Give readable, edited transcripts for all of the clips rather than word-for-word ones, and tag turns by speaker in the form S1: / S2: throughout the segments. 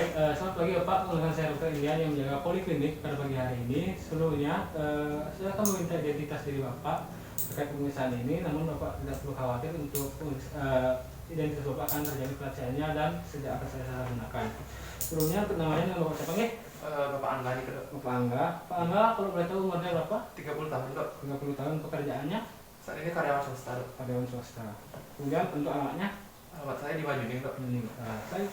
S1: Baik, selamat pagi Bapak. Dengan saya Dr. Indian yang menjaga poliklinik pada pagi hari ini. Sebelumnya, saya akan meminta identitas diri Bapak terkait pemeriksaan ini. Namun Bapak tidak perlu khawatir untuk identitas Bapak akan terjadi pelacariannya dan sejak akan saya salah gunakan. Sebelumnya, namanya dengan Bapak siapa nih?
S2: Bapak Angga nih dok.
S1: Bapak Angga. Pak Angga, kalau boleh tahu umurnya berapa?
S2: 30 tahun dok.
S1: 30 tahun. Pekerjaannya?
S2: Saat ini karyawan swasta dok.
S1: Karyawan swasta. Kemudian untuk alamatnya?
S2: Alamat saya di Wahyuding dok.
S1: Baik,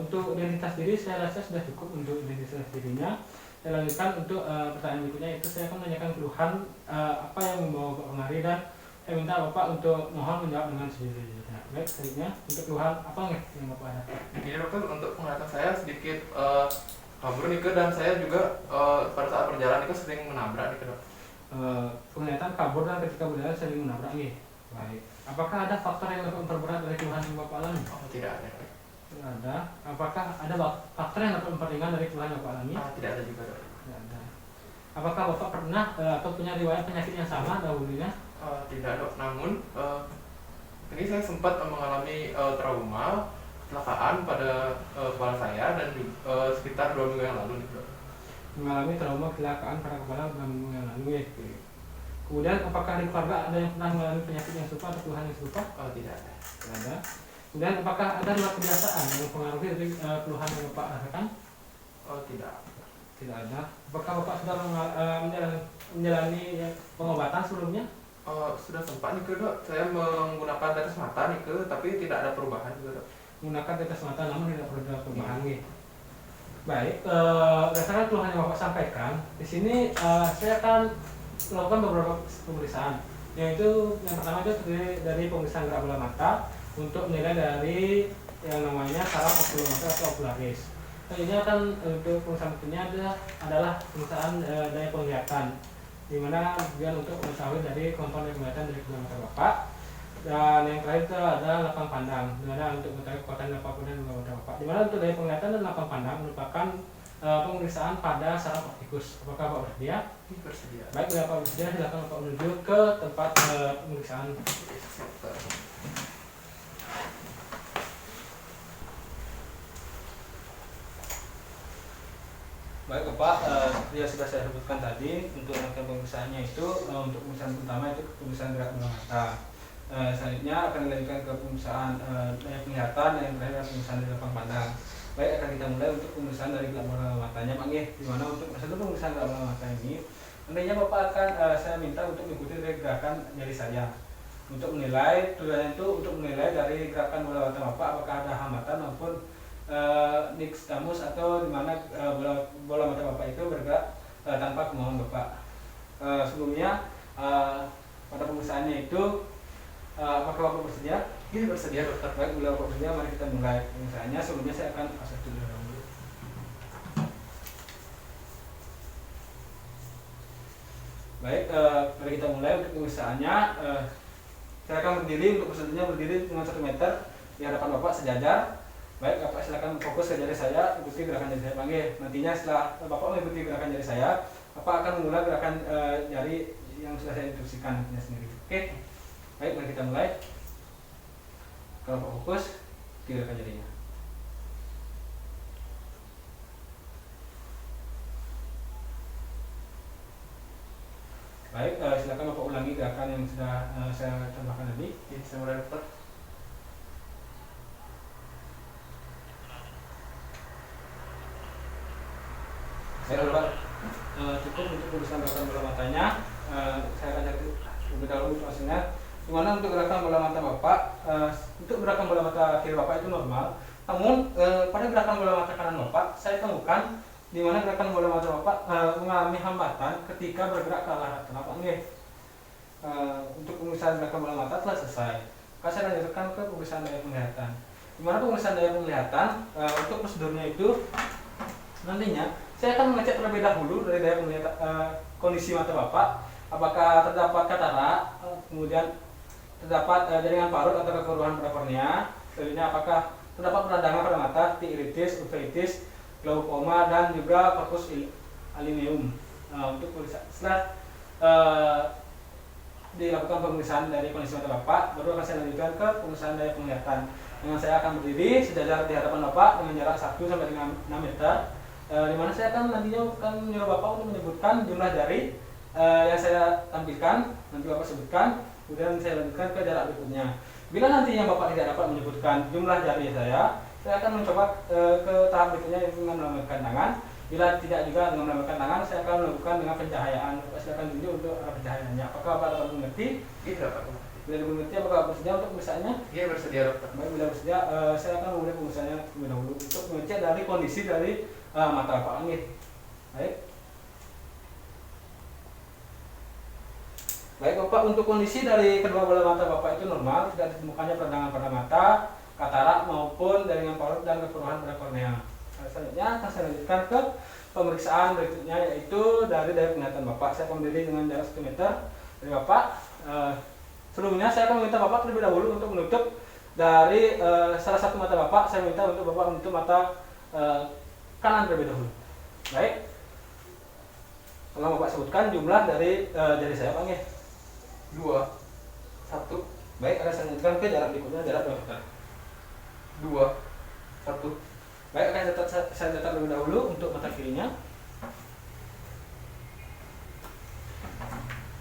S1: untuk identitas diri saya rasa sudah cukup untuk identitas dirinya. Saya lanjutkan untuk pertanyaan berikutnya, itu saya akan menanyakan keluhan apa yang membawa Bapak kemari, dan saya minta Bapak untuk mohon menjawab dengan sejujurnya. Baik, selanjutnya untuk keluhan apa nih yang Bapak hadapi?
S2: Ini dokter, untuk penglihatan saya sedikit kabur nih dan saya juga pada saat perjalanan itu sering menabrak nih dok.
S1: Penglihatan kabur dan ketika berjalan sering menabrak nih. Baik, apakah ada faktor yang dapat memperberat dari keluhan yang Bapak alami?
S2: Oh, tidak ada.
S1: Tidak ada. Apakah ada faktor yang dapat memperringan dari keluhan yang Bapak alami?
S2: Tidak ada juga dok.
S1: Tidak ada. Apakah Bapak pernah atau punya riwayat penyakit yang sama dahulunya?
S2: Tidak dok, namun ini saya sempat mengalami trauma kecelakaan pada kepala saya dan sekitar 2 minggu yang lalu nih dok.
S1: Mengalami trauma kecelakaan pada kepala 2 minggu yang lalu ya. Kemudian apakah di keluarga ada yang pernah mengalami penyakit yang serupa atau keluhan yang serupa?
S2: Tidak ada.
S1: Tidak ada. Kemudian apakah ada riwayat kebiasaan yang mempengaruhi dari keluhan yang Bapak rasakan?
S2: Tidak.
S1: Tidak ada. Apakah Bapak sudah menjalani pengobatan sebelumnya?
S2: Sudah sempat nih dok, saya menggunakan tetes mata nih tapi tidak ada perubahan juga dok.
S1: Menggunakan tetes mata namun tidak perlu ada perubahan nih. Baik, berdasarkan keluhan yang Bapak sampaikan, di sini saya akan melakukan beberapa pemeriksaan. Yaitu yang pertama itu dari pemeriksaan gerak bola mata untuk menilai dari yang namanya saraf okulomotor atau okularis. Selanjutnya akan untuk pemeriksaan berikutnya adalah pemeriksaan daya penglihatan, di mana tujuan untuk mengetahui dari komponen penglihatan dari kedua mata Bapak. Dan yang terakhir itu adalah lapang pandang, di mana untuk mengetahui kekuatan lapang pandang kedua mata Bapak. Di mana untuk daya penglihatan dan lapang pandang merupakan pemeriksaan pada saraf optikus. Apakah Bapak bersedia?
S2: Bersedia.
S1: Baik, bila Bapak bersedia, silakan Bapak menuju ke tempat pemeriksaan. Baik Bapak, yang sudah saya sebutkan tadi, untuk rangkaian pemeriksaannya itu untuk pemeriksaan pertama itu pemeriksaan gerak bola mata. Selanjutnya akan dilanjutkan ke pemeriksaan daya penglihatan, dan yang terakhir pemeriksaan dari lapang pandang. Baik, akan kita mulai untuk pemeriksaan dari gerak bola matanya, Pak nggih. Di mana untuk pemeriksaan gerak bola mata ini, nantinya Bapak akan saya minta untuk mengikuti dari gerakan jari saya. Untuk menilai, tujuannya itu untuk menilai dari gerakan bola mata Bapak apakah ada hambatan maupun nixtamus, atau dimana bola mata Bapak itu bergerak tanpa kemauan Bapak. Sebelumnya pada pemeriksaannya itu apakah Bapak bersedia?
S2: Iya, bersedia dokter.
S1: Baik, bila Bapak bersedia, mari kita mulai pemeriksaannya. Sebelumnya saya akan akses dulu. Baik, mari kita mulai untuk pemeriksaannya. Saya akan berdiri, untuk prosedurnya berdiri dengan 1 meter di hadapan Bapak sejajar. Baik, Bapak silakan fokus ke jari saya, ikuti gerakan jari saya panggil. Nantinya setelah Bapak mengikuti gerakan jari saya, Bapak akan mengulang gerakan jari yang sudah saya instruksikan nantinya sendiri. Oke? Baik, mari kita mulai. Kalau Bapak fokus, ikuti gerakan jarinya. Baik, silakan Bapak ulangi gerakan yang sudah saya contohkan tadi.
S2: Saya mulai dokter.
S1: Baik Bapak, cukup untuk pemeriksaan gerakan bola matanya. Saya akan cari lebih dahulu informasinya. Dimana untuk gerakan bola mata Bapak, untuk gerakan bola mata kiri Bapak itu normal. Namun pada gerakan bola mata kanan Bapak, saya temukan di mana gerakan bola mata Bapak mengalami hambatan ketika bergerak ke arah Bapak nggih. Untuk pemeriksaan gerakan bola mata telah selesai. Maka saya lanjutkan ke pemeriksaan daya penglihatan. Di mana pemeriksaan daya penglihatan untuk prosedurnya itu nantinya saya akan mengecek terlebih dahulu dari daya penglihatan kondisi mata Bapak, apakah terdapat katarak, kemudian terdapat jaringan parut atau kekeruhan pada kornea. Selanjutnya apakah terdapat peradangan pada mata, iritis, uveitis, glaukoma, dan juga corpus alinium. Untuk setelah dilakukan pemeriksaan dari kondisi mata Bapak, baru akan saya lanjutkan ke pemeriksaan dari penglihatan. Dengan saya akan berdiri sejajar di hadapan Bapak dengan jarak 1 sampai dengan 6 meter. Di mana saya akan nantinya akan menyuruh Bapak untuk menyebutkan jumlah jari yang saya tampilkan, nanti Bapak sebutkan, kemudian saya lanjutkan ke jarak berikutnya. Bila nantinya Bapak tidak dapat menyebutkan jumlah jari saya akan mencoba ke tahap berikutnya dengan melambaikan tangan. Bila tidak juga dengan melambaikan tangan, saya akan melakukan dengan pencahayaan. Bapak silakan tunjuk untuk arah pencahayaannya. Apakah Bapak dapat mengerti?
S2: Iya Pak.
S1: Bila mengerti, apakah Bapak bersedia untuk pemeriksaannya?
S2: Iya bersedia dokter.
S1: Baik, bila bersedia, saya akan memulai pemeriksaannya terlebih dahulu untuk mengecek dari kondisi dari mata Bapak ini. Baik. Baik Bapak, untuk kondisi dari kedua bola mata Bapak itu normal, tidak ditemukannya peradangan pada mata, katarak maupun jaringan parut dan kekeruhan pada kornea. Selanjutnya akan saya lanjutkan ke pemeriksaan berikutnya, yaitu dari penglihatan Bapak. Saya akan berdiri dengan jarak 1 meter dari Bapak. Sebelumnya saya akan meminta Bapak terlebih dahulu untuk menutup dari salah satu mata Bapak. Saya minta untuk Bapak menutup mata kanan terlebih dahulu. Baik. Tolong Bapak sebutkan jumlah dari jari saya Pak.
S2: 2, 1,
S1: Baik, akan saya lanjutkan ke jarak berikutnya, jarak 2 meter.
S2: 2, 1.
S1: Baik, akan saya catat terlebih dahulu untuk mata kirinya.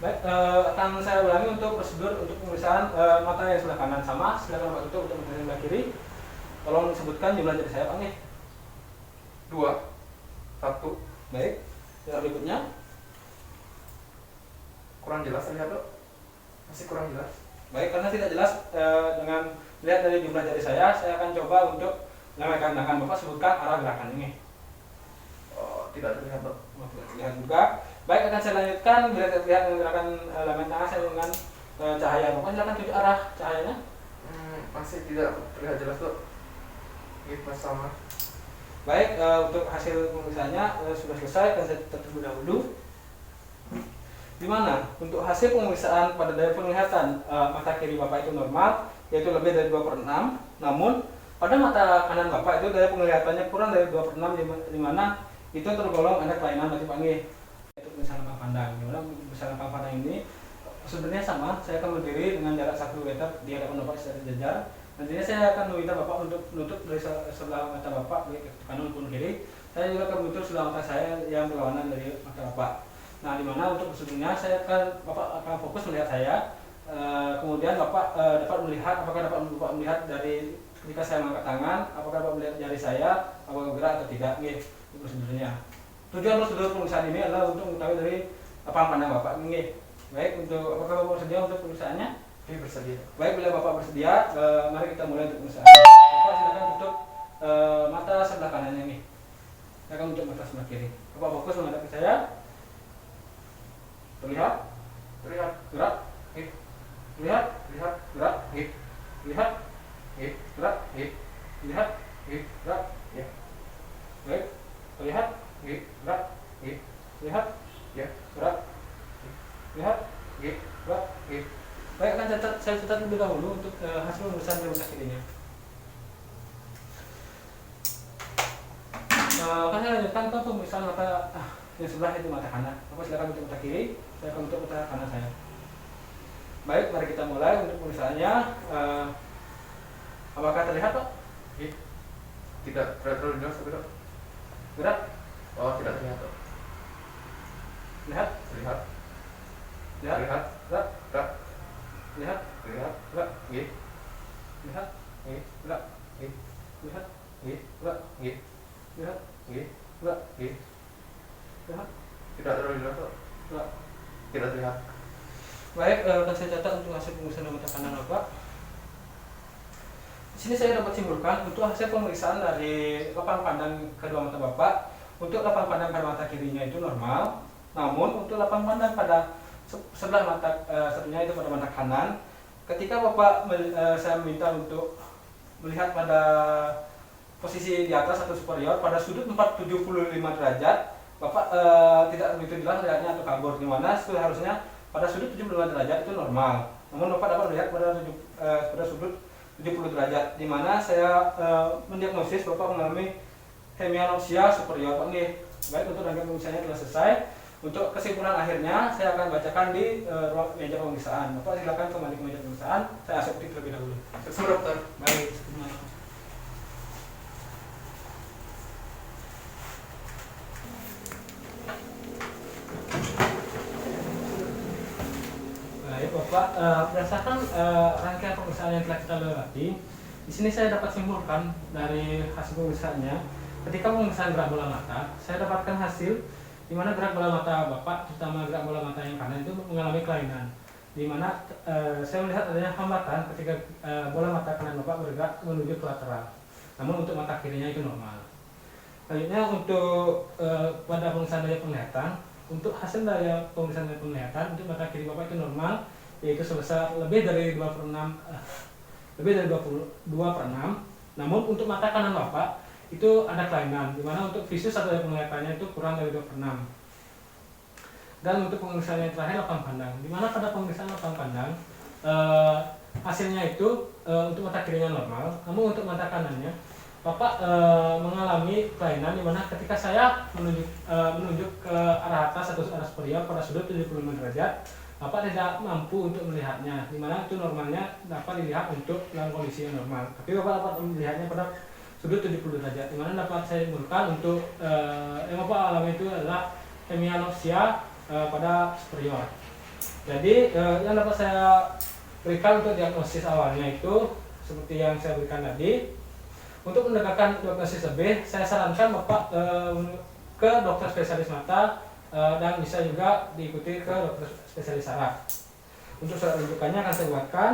S1: Baik, akan saya ulangi untuk prosedur untuk pemeriksaan mata yang sebelah kanan. Sama, silakan Bapak tutup untuk mata yang sebelah kiri. Tolong sebutkan jumlah jari saya Pak.
S2: 2, 1.
S1: Baik, jarak berikutnya.
S2: Kurang jelas terlihat dok? Masih kurang jelas.
S1: Baik, karena tidak jelas dengan lihat dari jumlah jari saya akan coba untuk melambaikan tangan. Bapak sebutkan arah gerakan ini.
S2: Oh, tidak terlihat dok.
S1: Tidak terlihat juga. Baik, akan saya lanjutkan. Bila terlihat dengan gerakan lambaikan tangan saya dengan cahaya. Bapak silakan tunjuk arah cahayanya.
S2: Masih tidak terlihat jelas dok. Ini pas sama.
S1: Baik, untuk hasil pemeriksaannya sudah selesai. Akan saya terlebih dahulu. Di mana untuk hasil pemeriksaan pada daya penglihatan mata kiri Bapak itu normal, yaitu lebih dari 2/6. Namun pada mata kanan Bapak itu daya penglihatannya kurang dari 2/6, di mana itu tergolong ada kelainan mati panggil. Itu pemeriksaan lapang pandang. Di mana pemeriksaan lapang pandang ini sebenarnya sama. Saya akan berdiri dengan jarak 1 meter di hadapan Bapak secara sejajar. Nantinya saya akan meminta Bapak untuk menutup dari sebelah mata Bapak, baik kanan maupun kiri. Saya juga akan menutup sebelah mata saya yang berlawanan dari mata Bapak. Nah, di mana untuk prosedurnya Bapak akan fokus melihat saya. Kemudian Bapak dapat melihat, apakah dapat Bapak melihat dari ketika saya mengangkat tangan, apakah Bapak melihat jari saya apakah bergerak atau tidak. Itu prosedurnya. Tujuan prosedur pemeriksaan ini adalah untuk mengetahui dari lapang pandang Bapak. Baik, untuk apakah Bapak bersedia untuk pemeriksaannya?
S2: Ini bersedia.
S1: Baik, bila Bapak bersedia, mari kita mulai untuk pemeriksaan. Bapak silakan tutup mata sebelah kanannya ini. Saya akan tutup mata sebelah kiri. Bapak fokus menghadap ke saya. Terlihat?
S2: Terlihat.
S1: Gerak? Lihat?
S2: Lihat.
S1: Gerak?
S2: Hip.
S1: Lihat?
S2: Hip.
S1: Gerak?
S2: Hip.
S1: Lihat?
S2: Hip.
S1: Gerak?
S2: Ya.
S1: Baik. Terlihat?
S2: Hip.
S1: Gerak?
S2: Hip.
S1: Lihat?
S2: Ya.
S1: Gerak? Lihat?
S2: Hip.
S1: Gerak?
S2: Hip.
S1: Baik, akan saya catat lebih dahulu untuk hasil pemeriksaan dari mata kirinya. Akan saya lanjutkan ke pemeriksaan mata yang sebelah itu mata kanan. Bapak silakan untuk mata kiri, saya akan untuk mata kanan saya. Baik, mari kita mulai untuk pemeriksaannya. Apakah terlihat Pak?
S2: Tidak terlalu jelas tapi dok.
S1: Gerak?
S2: Oh, tidak terlihat dok.
S1: Lihat?
S2: Terlihat.
S1: Lihat?
S2: Terlihat.
S1: Gerak?
S2: Gerak.
S1: Lihat?
S2: Terlihat.
S1: Gerak?
S2: Hip.
S1: Lihat?
S2: Hip.
S1: Gerak?
S2: Hip.
S1: Lihat?
S2: Hip.
S1: Gerak?
S2: Hip.
S1: Lihat?
S2: Hip.
S1: Gerak?
S2: Hip.
S1: Lihat?
S2: Tidak terlalu jelas dok.
S1: Gerak?
S2: Tidak terlihat.
S1: Baik, akan saya catat untuk hasil pemeriksaan mata kanan Bapak. Di sini saya dapat simpulkan untuk hasil pemeriksaan dari lapang pandang kedua mata Bapak. Untuk lapang pandang pada mata kirinya itu normal, namun untuk lapang pandang pada sebelah mata satunya itu pada mata kanan. Ketika Bapak saya minta untuk melihat pada posisi di atas atau superior pada sudut 475 derajat, Bapak tidak begitu jelas lihatnya atau kabur, di mana seharusnya pada sudut 75 derajat itu normal. Namun Bapak dapat melihat pada sudut 70 derajat, di mana saya mendiagnosis Bapak mengalami hemianopsia superior Pak. Baik, untuk rangkaian pemeriksaannya telah selesai. Untuk kesimpulan akhirnya saya akan bacakan di ruang meja pemeriksaan. Bapak silakan kembali ke meja pemeriksaan. Saya asesori terlebih dahulu.
S2: Sama dokter.
S1: Baik. Baik Bapak, berdasarkan rangkaian pemeriksaan yang telah kita lewati, di sini saya dapat simpulkan dari hasil pemeriksaannya. Ketika pemeriksaan gerak bola mata, saya dapatkan hasil di mana gerak bola mata Bapak, terutama gerak bola mata yang kanan itu mengalami kelainan. Di mana saya melihat adanya hambatan ketika bola mata kanan Bapak bergerak menuju ke lateral. Namun untuk mata kirinya itu normal. Selanjutnya untuk pada pemeriksaan daya penglihatan, untuk hasil daya pemeriksaan daya penglihatan untuk mata kiri Bapak itu normal, yaitu sebesar lebih dari 2/6, lebih dari 22/6. Namun untuk mata kanan Bapak itu ada kelainan, di mana untuk visus atau daya penglihatannya itu kurang dari 2/6. Dan untuk pemeriksaan yang terakhir lapang pandang, di mana pada pemeriksaan lapang pandang hasilnya itu untuk mata kirinya normal, namun untuk mata kanannya Bapak mengalami kelainan, di mana ketika saya menunjuk ke arah atas atau arah superior pada sudut 75 derajat, Bapak tidak mampu untuk melihatnya, di mana itu normalnya dapat dilihat untuk dalam kondisi yang normal. Tapi Bapak dapat melihatnya pada sudut 70 derajat, di mana dapat saya simpulkan untuk yang Bapak alami itu adalah hemianopsia pada superior. Jadi yang dapat saya berikan untuk diagnosis awalnya itu seperti yang saya berikan tadi. Untuk mendekatkan diagnosis lebih, saya sarankan Bapak ke dokter spesialis mata dan bisa juga diikuti ke dokter spesialis saraf. Untuk surat rujukannya akan saya buatkan.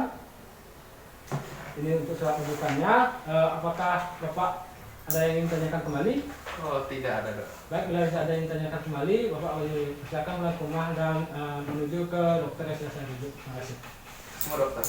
S1: Ini untuk surat rujukannya. Apakah Bapak ada yang ingin tanyakan kembali?
S2: Oh, tidak ada, Dok.
S1: Baik, bila ada yang tanyakan kembali, Bapak silakan pulang ke rumah dan menuju ke dokter yang sudah saya rujuk. Terima kasih.
S2: Semua dokter.